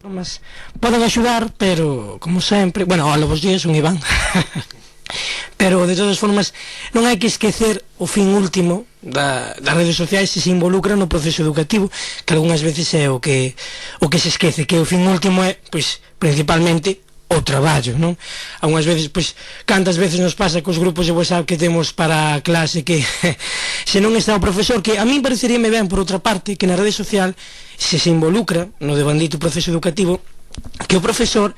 Poden axudar, pero, como sempre, bueno, hola, bos días, un Iván. Pero, de todas formas, non hai que esquecer o fin último das redes sociais se involucra no proceso educativo, que algunhas veces é o que se esquece, que o fin último é, pois, principalmente o traballo, non? Algunhas veces, pois, cantas veces nos pasa cos grupos de WhatsApp que temos para a clase que se non está o profesor, que a mí pareceríame ben, por outra parte, que na rede social se involucra no devandito proceso educativo, que o profesor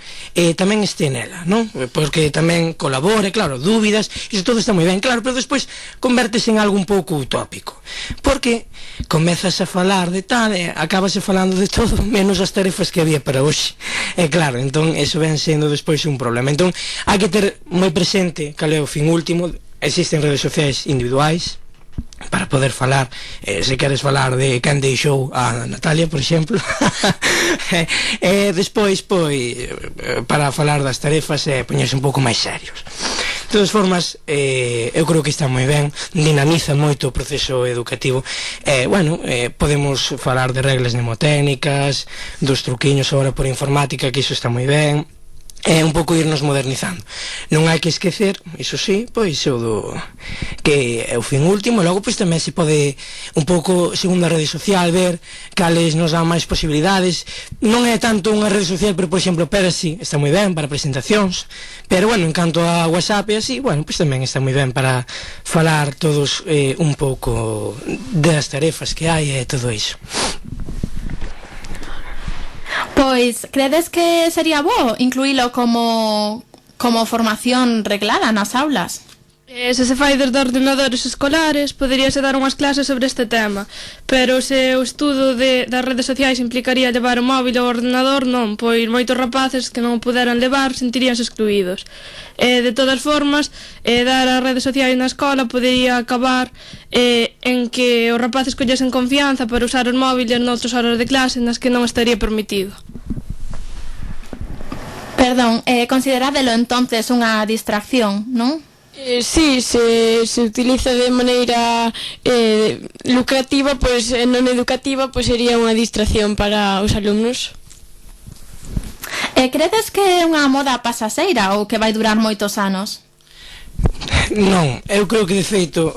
tamén este nela, non? Porque tamén colabore, claro, dúbidas, iso todo está moi ben, claro, pero despois convértese en algo un pouco utópico, porque comezas a falar de tal e acabase falando de todo menos as tarefas que había para hoxe, e claro, entón eso ven sendo despois un problema. Entón hai que ter moi presente cal é o fin último. Existen redes sociais individuais para poder falar, se queres falar de quen deixou a Natalia, por exemplo, despois, pois, para falar das tarefas poñerse un pouco máis serios. De todas formas, eu creo que está moi ben, dinamiza moito o proceso educativo. Bueno, podemos falar de reglas mnemotécnicas, dos truquiños agora por informática, que iso está moi ben. É un pouco irnos modernizando. Non hai que esquecer, iso sí, pois o do que é o fin último. E logo pois tamén se pode un pouco, segundo a rede social, ver cales nos dan máis posibilidades. Non é tanto unha rede social, pero por exemplo Percy está moi ben para presentacións, pero bueno, en canto a WhatsApp e así, bueno, pois tamén está moi ben para falar todos un pouco das tarefas que hai e todo iso. Pois, credes que sería bo incluílo como formación reglada nas aulas? Se se fai desde ordenadores escolares, poderíase dar unhas clases sobre este tema, pero se o estudo das redes sociais implicaría levar o móvil ou o ordenador, non, pois moitos rapaces que non o puderan levar sentiríanse excluídos. De todas formas, dar as redes sociais na escola podería acabar en que os rapaces collesen confianza para usar os móviles noutras horas de clase nas que non estaría permitido. Perdón, considerádelo entonces unha distracción, non? Sí, se utiliza de maneira lucrativa, pois non educativa, pois sería unha distracción para os alumnos. Credes que é unha moda pasaseira ou que vai durar moitos anos? Non, eu creo que de feito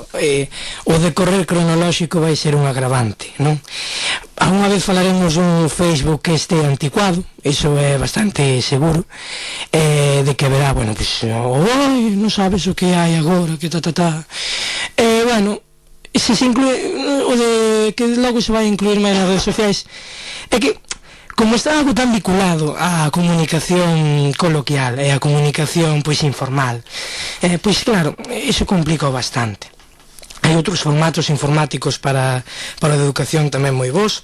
o decorrer cronolóxico vai ser un agravante, non? Unha vez falaremos dun Facebook que este anticuado, iso é bastante seguro, de que verá, bueno, pues, oi, non sabes o que hai agora, que bueno, se inclúe o de que logo se vai incluir máis nas redes sociais, é que como está algo tan vinculado á comunicación coloquial e á comunicación pois informal, pois claro, iso complica bastante. Hai outros formatos informáticos para a educación tamén moi bons.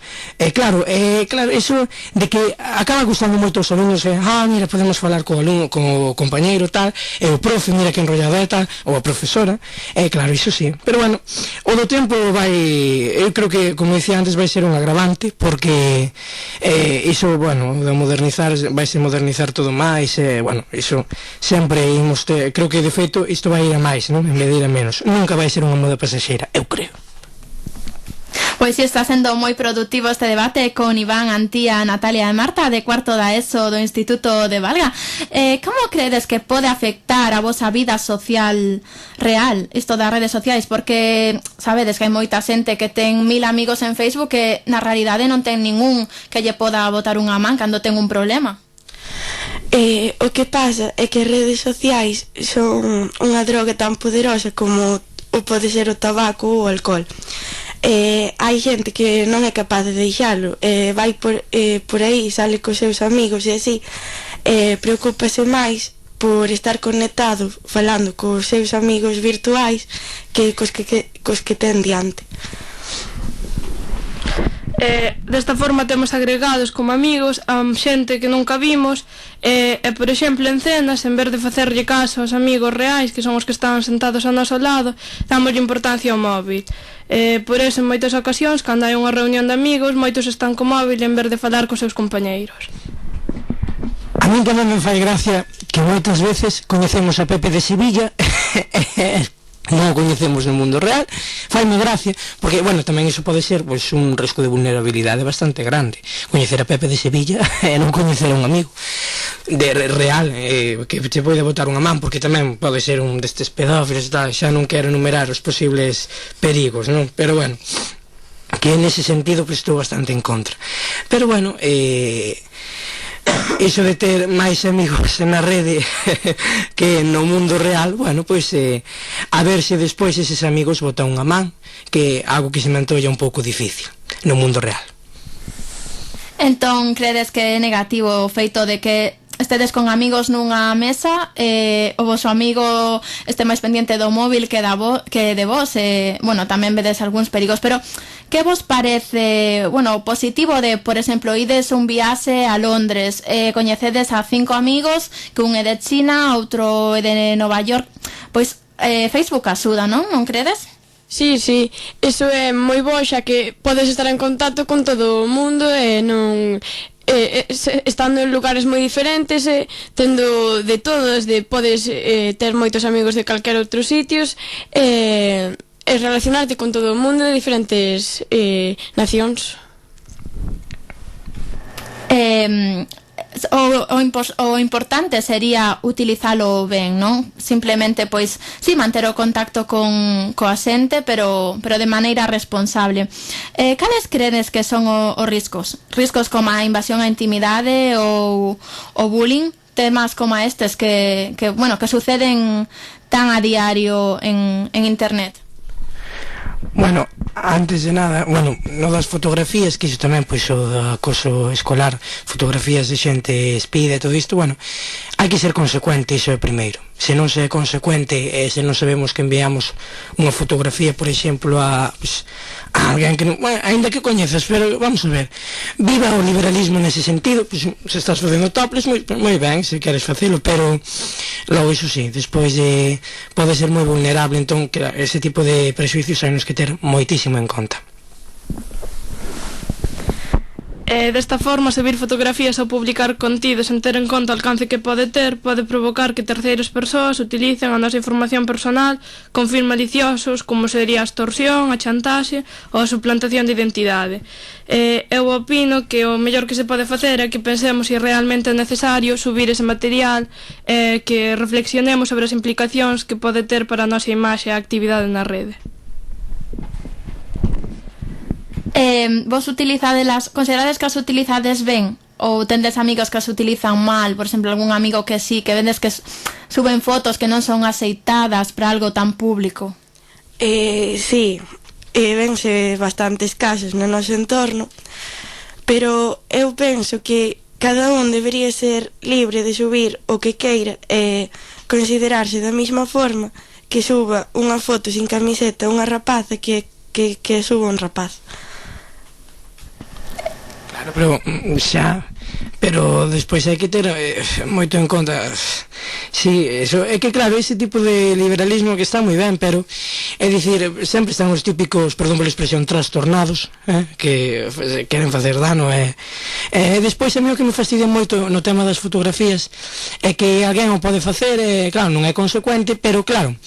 Claro, iso de que acaba gustando moito aos alumnos, mira, podemos falar co alumno, co compañeiro tal, e o profe, mira que enrollado é tal, ou a profesora, claro, iso sí. Pero bueno, o do tempo eu creo que, como dicía antes, vai ser un agravante, porque iso, bueno, de modernizar, vai se modernizar todo máis, bueno, iso sempre imos ter, creo que de feito isto vai ir a máis, non? En vez de ir a menos. Nunca vai ser unha moda pasaxeira, eu creo. Pois si, está sendo moi productivo este debate con Iván, Antía, Natalia e Marta de cuarto da ESO do Instituto de Valga. Como credes que pode afectar a vosa vida social real isto das redes sociais? Porque sabedes que hai moita xente que ten 1000 amigos en Facebook que na realidade non ten ningún que lle poda botar unha man cando ten un problema. O que pasa é que as redes sociais son unha droga tan poderosa como ou pode ser o tabaco ou o alcohol. Hai xente que non é capaz de deixalo, vai por aí, sale cos seus amigos e así, preocúpase máis por estar conectado falando cos seus amigos virtuais que cos que ten diante. Desta forma temos agregados como amigos a xente que nunca vimos e, por exemplo, en cenas, en vez de facerlle caso aos amigos reais, que son os que están sentados ao noso lado, damos importancia ao móvil. Por eso, en moitas ocasións, cando hai unha reunión de amigos, moitos están co móvil en vez de falar cos seus compañeiros. A mí tamén me fai gracia que moitas veces coñecemos a Pepe de Sevilla non o coñecemos no mundo real, faime gracia, porque, bueno, tamén iso pode ser pois, un risco de vulnerabilidade bastante grande. Coñecer a Pepe de Sevilla e non coñecer a un amigo real, que te pode botar unha man, porque tamén pode ser un destes pedófilos e tal, xa non quero enumerar os posibles perigos, non? Pero, bueno, que nese sentido pues, estou bastante en contra. Pero, bueno, iso de ter máis amigos na rede que no mundo real, bueno, pois a ver se despois eses amigos botan unha man, que é algo que se me antolla un pouco difícil no mundo real. Entón, credes que é negativo o feito de que estedes con amigos nunha mesa, o vosso amigo este máis pendiente do móvil que de vos, bueno, tamén vedes algúns perigos, pero que vos parece, bueno, positivo de, por exemplo, ides un viaxe a Londres, coñecedes a 5 amigos, que un é de China, outro é de Nova York, pois Facebook axuda, non? Non credes? Sí, iso é moi bo, xa que podes estar en contacto con todo o mundo e non... estando en lugares moi diferentes, tendo de todos, podes ter moitos amigos de calquera outros sitios, e relacionarte con todo o mundo de diferentes nacións. O importante sería utilizalo ben, non? Simplemente, pois, sí, manter o contacto coa xente, pero de maneira responsable. Cales credes que son os riscos? Riscos como a invasión á intimidade ou o bullying? Temas como estes que suceden tan a diario en internet. Bueno, antes de nada, bueno, no das fotografías, que iso tamén, pois, o do acoso escolar, fotografías de xente espida e todo isto, bueno, hai que ser consecuente, iso é primeiro. Se non se é consecuente e se non sabemos que enviamos unha fotografía, por exemplo, a alguén que non, bueno, ainda que coñezas, pero vamos a ver, viva o liberalismo nese sentido, pois, se estás facendo topless, moi ben, se queres facelo, pero logo iso sí, despois pode ser moi vulnerable, entón que ese tipo de prejuicios hai nos que ter moitísimo en conta. Desta forma, subir fotografías ou publicar contidos sen ter en conta o alcance que pode ter pode provocar que terceiras persoas utilicen a nosa información personal con fins maliciosos, como sería a extorsión, a chantaxe ou a suplantación de identidade. Eu opino que o mellor que se pode facer é que pensemos se realmente é necesario subir ese material, que reflexionemos sobre as implicacións que pode ter para a nosa imaxe e a actividade na rede. Vos considerades que as utilizades ben ou tendes amigos que as utilizan mal? Por exemplo, algún amigo que sí, que vendes que suben fotos que non son aceitadas para algo tan público. Sí, vense bastantes casos no noso entorno, pero eu penso que cada un debería ser libre de subir o que queira e considerarse da mesma forma que suba unha foto sin camiseta unha rapaza que suba un rapaz. Claro, pero despois hai que ter moito en conta. Sí, eso é que claro, ese tipo de liberalismo que está moi ben, pero é dicir, sempre están os típicos, perdón pola expresión, trastornados, que queren facer dano, e despois a mí o que me fastidia moito no tema das fotografías é que alguén o pode facer, claro, non é consecuente, pero claro,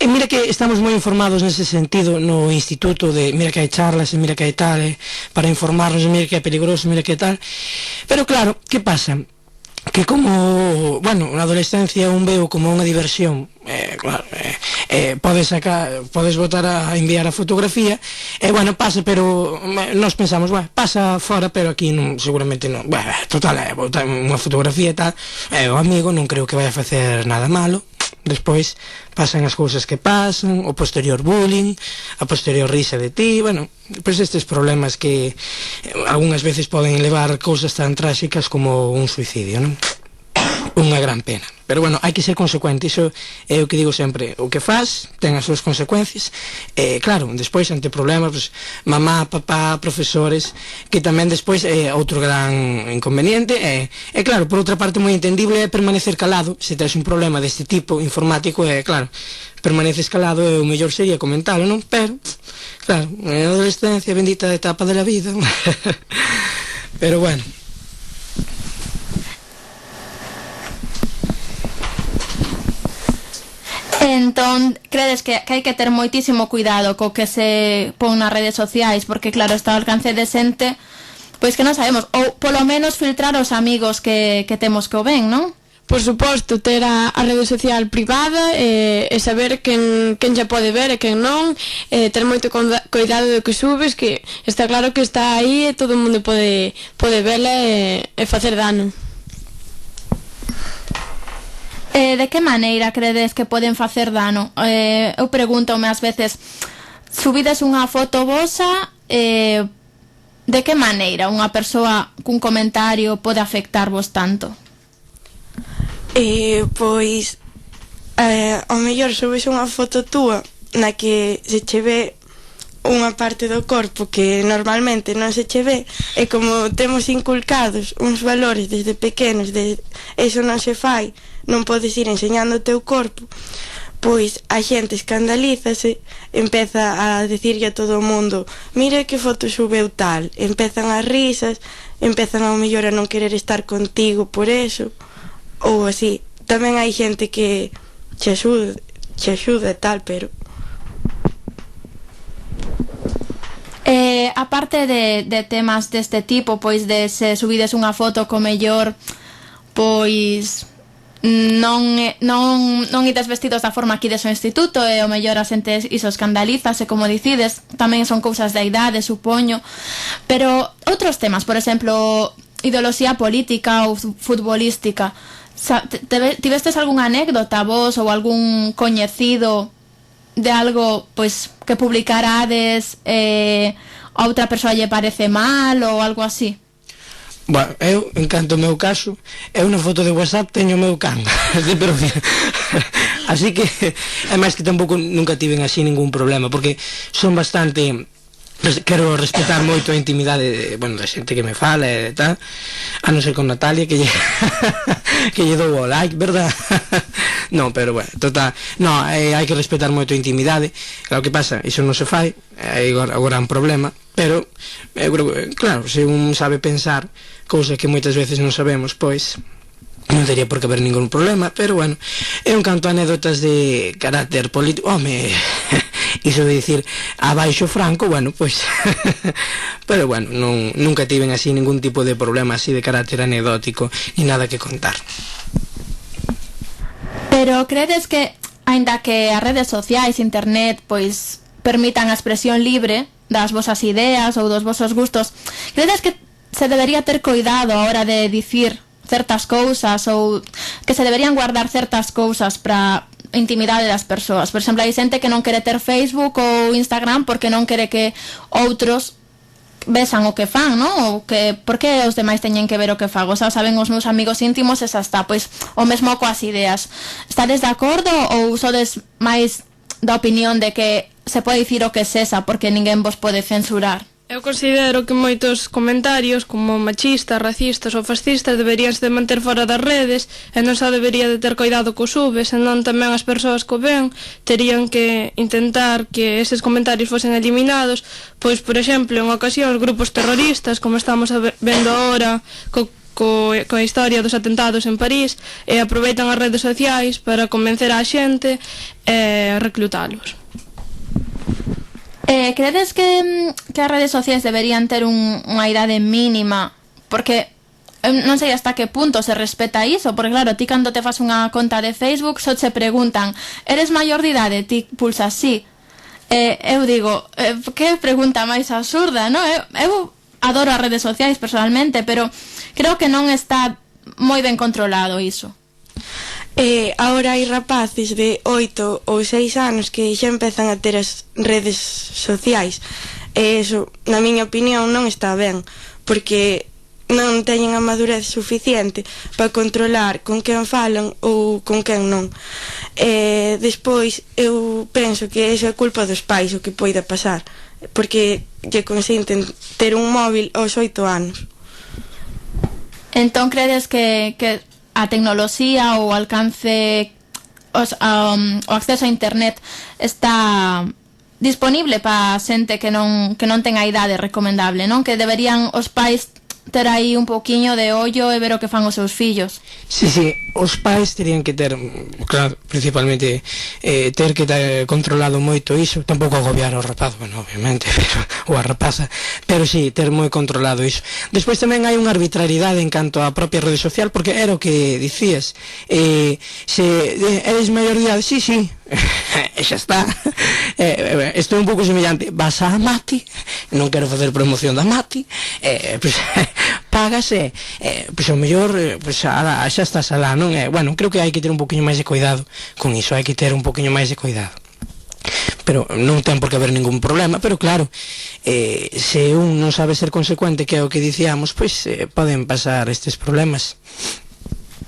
mira que estamos moi informados nese sentido no instituto, de mira que hai charlas, mira que hai tal, para informarnos, mira que é peligroso, mira que é tal, pero claro, que pasa? Que como, bueno, na adolescencia un veo como unha diversión, claro, podes botar a enviar a fotografía, bueno, pasa, pero nós pensamos, bueno, pasa fora, pero aquí non, seguramente non, bueno, total, botar unha fotografía e tal, o amigo non creo que vai a facer nada malo. Despois pasan as cousas que pasan, o posterior bullying, a posterior risa de ti, bueno, pois estes problemas que algunhas veces poden levar cousas tan tráxicas como un suicidio, non? Unha gran pena. Pero bueno, hai que ser consecuente, iso é o que digo sempre, o que faz ten as súas consecuencias, claro, despois ante problemas, pues, mamá, papá, profesores, que tamén despois é outro gran inconveniente, claro, por outra parte moi entendible é permanecer calado, se tes un problema deste tipo informático, claro, permaneces calado e o mellor sería comentalo, non? Pero, claro, é a adolescencia, bendita etapa de la vida, pero bueno. Entón, credes que hai que ter moitísimo cuidado co que se pon nas redes sociais, porque claro, está ao alcance de xente pois que non sabemos, ou polo menos filtrar os amigos que temos que o ven, non? Por suposto, ter a rede social privada e saber quen xa pode ver e quen non, ter moito cuidado do que subes, que está claro que está aí e todo o mundo pode verla e facer dano. De que maneira credes que poden facer dano? Eu pregúntome ás veces, subides unha foto vosa, de que maneira unha persoa cun comentario pode afectarvos tanto? Pois, ao mellor subes unha foto túa na que se che ve unha parte do corpo que normalmente non se che ve, e como temos inculcados uns valores desde pequenos de eso non se fai, non podes ir enseñando o teu corpo, pois a xente escandalízase, empeza a dicirlle a todo o mundo, mira que foto subeu tal, empezan as risas, empezan ao mellor a non querer estar contigo por eso, ou así. Tamén hai xente que che axuda e tal, pero aparte de temas deste tipo, pois de se subides unha foto co mellor, pois non ides vestidos da forma que ides ao instituto e o mellor a xente iso escandalízase, como dicides, tamén son cousas da idade, supoño, pero outros temas, por exemplo, ideoloxía política ou futbolística, tivestes algunha anécdota vos ou algún coñecido de algo pois que publicarades a outra persoa lle parece mal ou algo así? Bueno, eu, en canto ao meu caso, eu na foto de WhatsApp teño o meu can de perfil. Así que, ademais que tampouco nunca tiven así ningún problema, porque son bastante... Quero respetar moito a intimidade da xente que me fala e tal, a non ser con Natalia que lle dou o like, verdad? Non, pero bueno, total, no, hai que respetar moito a intimidade. Claro, que pasa, iso non se fai, agora é un problema, pero eu creo que, claro, se un sabe pensar cousas que moitas veces non sabemos, pois non teria por que haber ningún problema. Pero bueno, en canto a anécdotas de carácter político, iso de dicir abaixo Franco, bueno, pois pero bueno, nunca tiven así ningún tipo de problema así de carácter anecdótico ni nada que contar. Pero credes que, aínda que as redes sociais, internet, pois permitan a expresión libre das vosas ideas ou dos vosos gustos, credes que se debería ter cuidado a hora de dicir certas cousas ou que se deberían guardar certas cousas para intimidade das persoas? Por exemplo, hai xente que non quere ter Facebook ou Instagram porque non quere que outros vexan o que fan, non? Ou que, por que os demais teñen que ver o que fago? Xa saben os meus amigos íntimos, esa está. Pois o mesmo coas ideas. Estades de acordo ou sodes máis da opinión de que se pode dicir o que sexa porque ninguén vos pode censurar? Eu considero que moitos comentarios como machistas, racistas ou fascistas deberíanse de manter fora das redes e non só debería de ter cuidado co subes, senón tamén as persoas que o ven terían que intentar que eses comentarios fosen eliminados, pois, por exemplo, en ocasións grupos terroristas, como estamos vendo agora coa historia dos atentados en París, e aproveitan as redes sociais para convencer a xente e reclutalos. Credes que as redes sociais deberían ter unha idade mínima? Porque non sei hasta que punto se respeta iso, porque claro, ti cando te fas unha conta de Facebook só te preguntan, eres maior de idade? Ti pulsas sí. Eu digo, que pregunta máis absurda, non? Eu adoro as redes sociais personalmente, pero creo que non está moi ben controlado iso. Agora hai rapaces de 8 ou 6 anos que xa empezan a ter as redes sociais, e eso, na miña opinión, non está ben, porque non teñen a madurez suficiente para controlar con quen falan ou con quen non. Despois eu penso que iso é culpa dos pais o que poida pasar, porque lle consenten ter un móvil aos 8 anos. Entón credes que a tecnoloxía ou o alcance o acceso a internet está disponible para xente que non ten a idade recomendable, non? Que deberían os pais ter aí un poquinho de ollo e ver o que fan os seus fillos. Sí, os pais terían que ter, claro, principalmente ter que ter controlado moito iso, tampouco agobiar ao rapaz, bueno, obviamente, pero, ou a rapaza, pero sí, ter moi controlado iso. Despois tamén hai unha arbitrariedade en canto á propia rede social, porque era o que dicías, se eres maior de idade, sí, xa está, estou un pouco semellante, vas a Mati, non quero facer promoción da Mati, pues, págase, pois ao mellor, pois xa estás alá, non? Bueno, creo que hai que ter un poquinho máis de cuidado con iso, hai que ter un poquinho máis de cuidado. Pero non ten por que haber ningún problema, pero claro, se un non sabe ser consecuente, que é o que dicíamos, pois poden pasar estes problemas.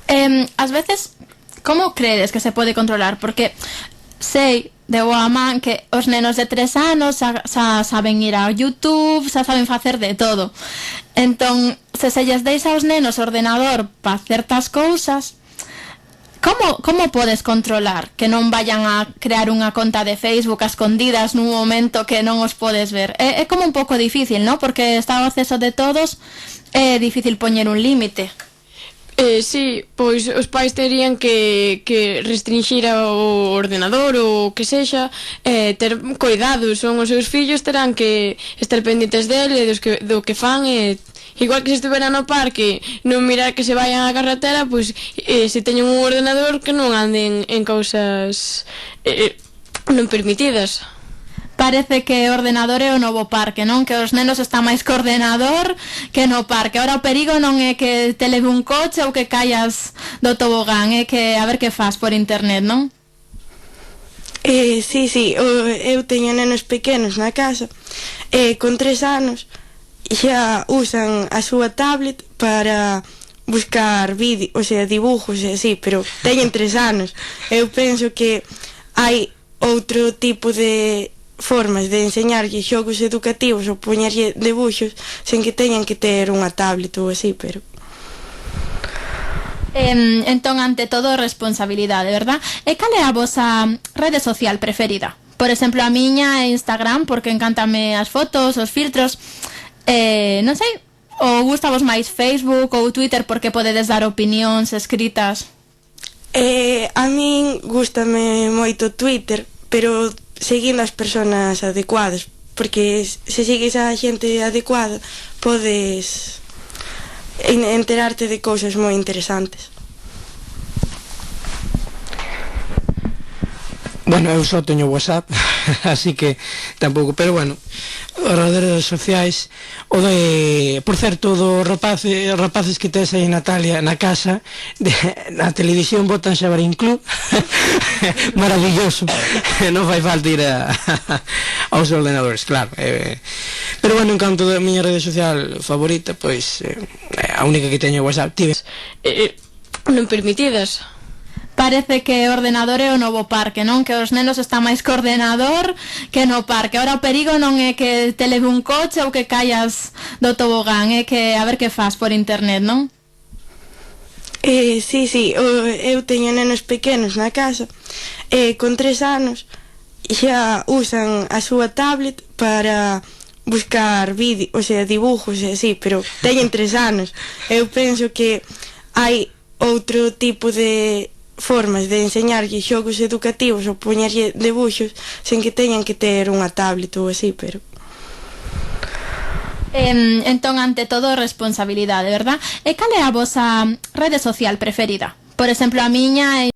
Ás veces, como credes que se pode controlar? Porque sei de boa man que os nenos de 3 anos xa saben ir ao YouTube, xa saben facer de todo. Entón, se lles deixa aos nenos o ordenador para certas cousas, como podes controlar que non vayan a crear unha conta de Facebook a escondidas nun momento que non os podes ver? É como un pouco difícil, non? Porque está ao acceso de todos, é difícil poñer un límite. Sí, pois os pais terían que restringir o ordenador ou o que sexa, ter cuidado, son os seus fillos, terán que estar pendientes dele, do que fan, igual que se estuveran no parque, non mirar que se vayan á carretera, pois se teñen un ordenador que non anden en cousas non permitidas. Parece que o ordenador é o novo parque, non? Que os nenos están máis co ordenador que no parque. Ahora o perigo non é que te leve un coche ou que caias do tobogán, é que a ver que faz por internet, non? Sí, eu teño nenos pequenos na casa, con 3 anos xa usan a súa tablet para buscar vídeos, o sea, dibujos e así, pero teñen 3 anos. Eu penso que hai outro tipo de formas de enseñarlle xogos educativos ou poñerlle debuxos sen que teñan que ter unha tablet ou así, pero... Entón, ante todo, responsabilidade, verdad? E cal é a vosa rede social preferida? Por exemplo, a miña é Instagram, porque encántame as fotos, os filtros, non sei, ou gustavos máis Facebook ou Twitter porque podedes dar opinións escritas? A min gústame moito Twitter, pero seguindo as persoas adecuadas, porque se sigues a xente adecuada podes enterarte de cousas moi interesantes. Bueno, eu só teño WhatsApp, así que tampouco, pero bueno, as redes sociais, o de, por certo, dos rapaces que tes aí, Natalia, na casa, na televisión botan Xabarín Club, maravilloso, non fai falta ir aos ordenadores, claro, pero bueno, en canto da miña rede social favorita, pois, a única que teño WhatsApp, tives non permitidas. Parece que o ordenador é o novo parque, non? Que os nenos están máis co ordenador que no parque. Ahora o perigo non é que te leve un coche ou que caias do tobogán, é que a ver que faz por internet, non? Sí, eu teño nenos pequenos na casa, con 3 anos xa usan a súa tablet para buscar vídeos, o sea, dibujos e así, pero teñen 3 anos. Eu penso que hai outro tipo de formas de enseñarlle xogos educativos ou poñerlle debuxos sen que teñan que ter unha tablet ou así, pero... Entón, ante todo, responsabilidade, verdad? E cal é a vosa rede social preferida? Por exemplo, a miña é